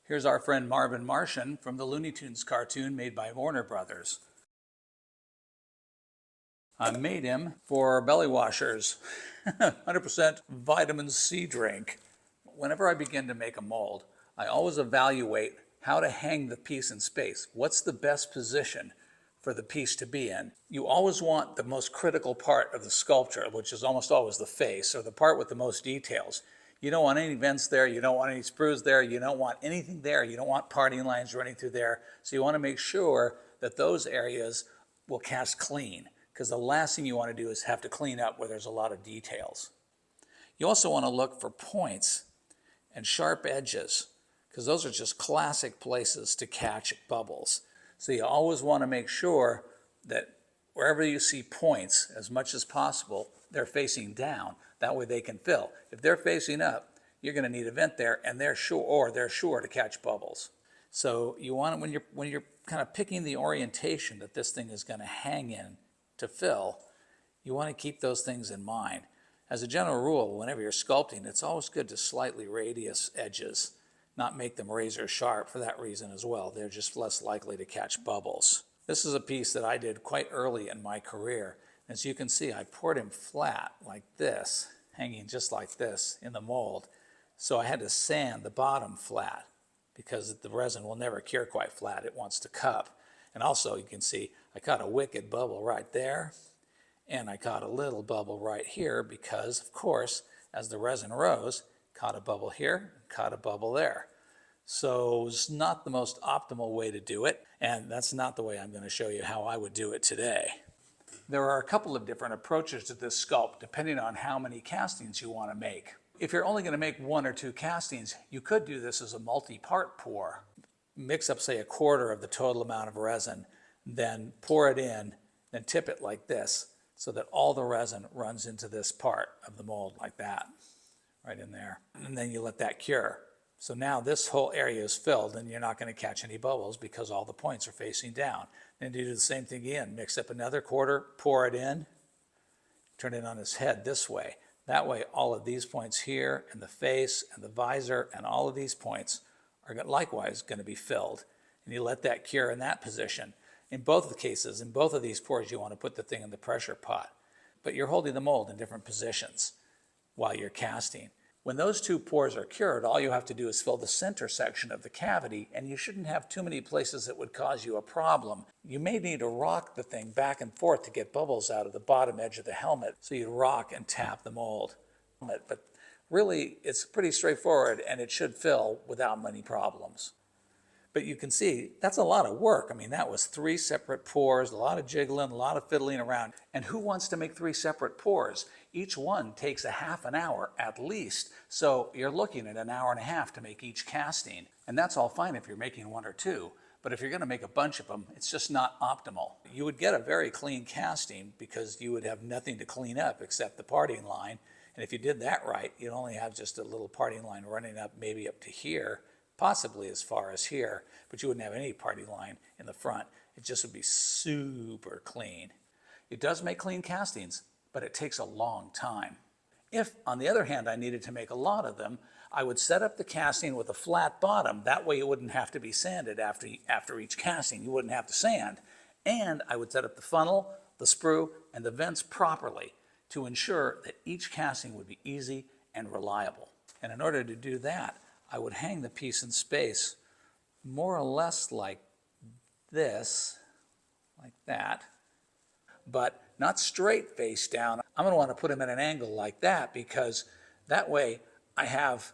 Here's our friend Marvin Martian from the Looney Tunes cartoon made by Warner Brothers. I made him for belly washers, 100% vitamin C drink. Whenever I begin to make a mold, I always evaluate how to hang the piece in space. What's the best position for the piece to be in? You always want the most critical part of the sculpture, which is almost always the face, or the part with the most details. You don't want any vents there, you don't want any sprues there, you don't want anything there, you don't want parting lines running through there. So you want to make sure that those areas will cast clean, because the last thing you want to do is have to clean up where there's a lot of details. You also want to look for points and sharp edges, because those are just classic places to catch bubbles. So you always want to make sure that wherever you see points, as much as possible, they're facing down. That way they can fill. If they're facing up, you're going to need a vent there, and they're sure to catch bubbles. So you want it when you're kind of picking the orientation that this thing is going to hang in to fill, you want to keep those things in mind. As a general rule, whenever you're sculpting, it's always good to slightly radius edges, not make them razor sharp for that reason as well. They're just less likely to catch bubbles. This is a piece that I did quite early in my career. As you can see, I poured him flat like this, hanging just like this in the mold. So I had to sand the bottom flat because the resin will never cure quite flat. It wants to cup. And also you can see I caught a wicked bubble right there, and I caught a little bubble right here because, of course, as the resin rose, caught a bubble here, caught a bubble there. So it's not the most optimal way to do it, and that's not the way I'm going to show you how I would do it today. There are a couple of different approaches to this sculpt depending on how many castings you want to make. If you're only going to make 1 or 2 castings, you could do this as a multi-part pour. Mix up, say, 1/4 of the total amount of resin, then pour it in, then tip it like this so that all the resin runs into this part of the mold like that, right in there. And then you let that cure. So now this whole area is filled and you're not going to catch any bubbles because all the points are facing down. Then you do the same thing again. Mix up another 1/4, pour it in, turn it on its head this way. That way all of these points here and the face and the visor and all of these points are likewise going to be filled. And you let that cure in that position. In both of the cases, in both of these pours, you want to put the thing in the pressure pot. But you're holding the mold in different positions while you're casting. When those 2 pours are cured, all you have to do is fill the center section of the cavity, and you shouldn't have too many places that would cause you a problem. You may need to rock the thing back and forth to get bubbles out of the bottom edge of the helmet, so you rock and tap the mold. But really, it's pretty straightforward, and it should fill without many problems. But you can see, that's a lot of work. I mean, that was 3 separate pours, a lot of jiggling, a lot of fiddling around. And who wants to make 3 separate pours? Each one takes a half an hour at least. So you're looking at an hour and a half to make each casting. And that's all fine if you're making 1 or 2. But if you're going to make a bunch of them, it's just not optimal. You would get a very clean casting because you would have nothing to clean up except the parting line. And if you did that right, you'd only have just a little parting line running up maybe up to here, possibly as far as here, but you wouldn't have any parting line in the front. It just would be super clean. It does make clean castings, but it takes a long time. If, on the other hand, I needed to make a lot of them, I would set up the casting with a flat bottom. That way it wouldn't have to be sanded after each casting. You wouldn't have to sand. And I would set up the funnel, the sprue, and the vents properly to ensure that each casting would be easy and reliable. And in order to do that, I would hang the piece in space more or less like this, like that, but not straight face down. I'm going to want to put them at an angle like that because that way I have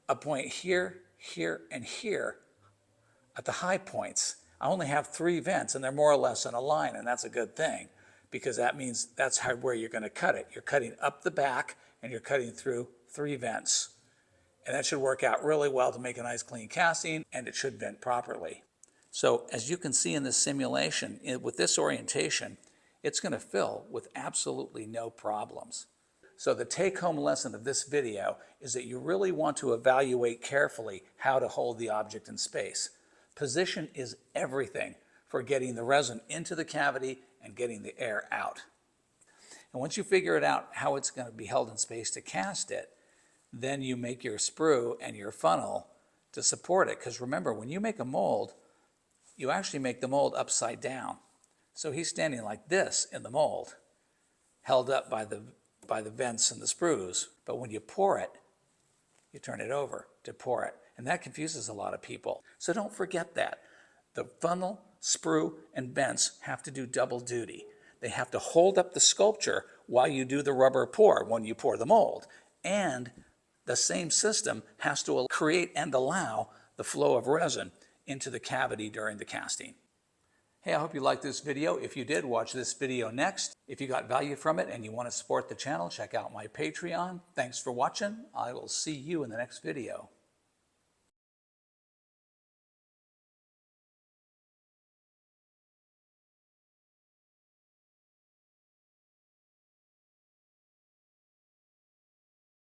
a point here, here, and here at the high points. I only have 3 vents and they're more or less in a line, and that's a good thing because that means that's where you're going to cut it. You're cutting up the back and you're cutting through 3 vents. And that should work out really well to make a nice clean casting, and it should vent properly. So as you can see in this simulation, with this orientation, it's going to fill with absolutely no problems. So the take-home lesson of this video is that you really want to evaluate carefully how to hold the object in space. Position is everything for getting the resin into the cavity and getting the air out. And once you figure it out how it's going to be held in space to cast it, then you make your sprue and your funnel to support it. Because remember, when you make a mold, you actually make the mold upside down. So he's standing like this in the mold, held up by the vents and the sprues. But when you pour it, you turn it over to pour it. And that confuses a lot of people. So don't forget that. The funnel, sprue, and vents have to do double duty. They have to hold up the sculpture while you do the rubber pour when you pour the mold. And the same system has to create and allow the flow of resin into the cavity during the casting. Hey, I hope you liked this video. If you did, watch this video next. If you got value from it and you want to support the channel, check out my Patreon. Thanks for watching. I will see you in the next video.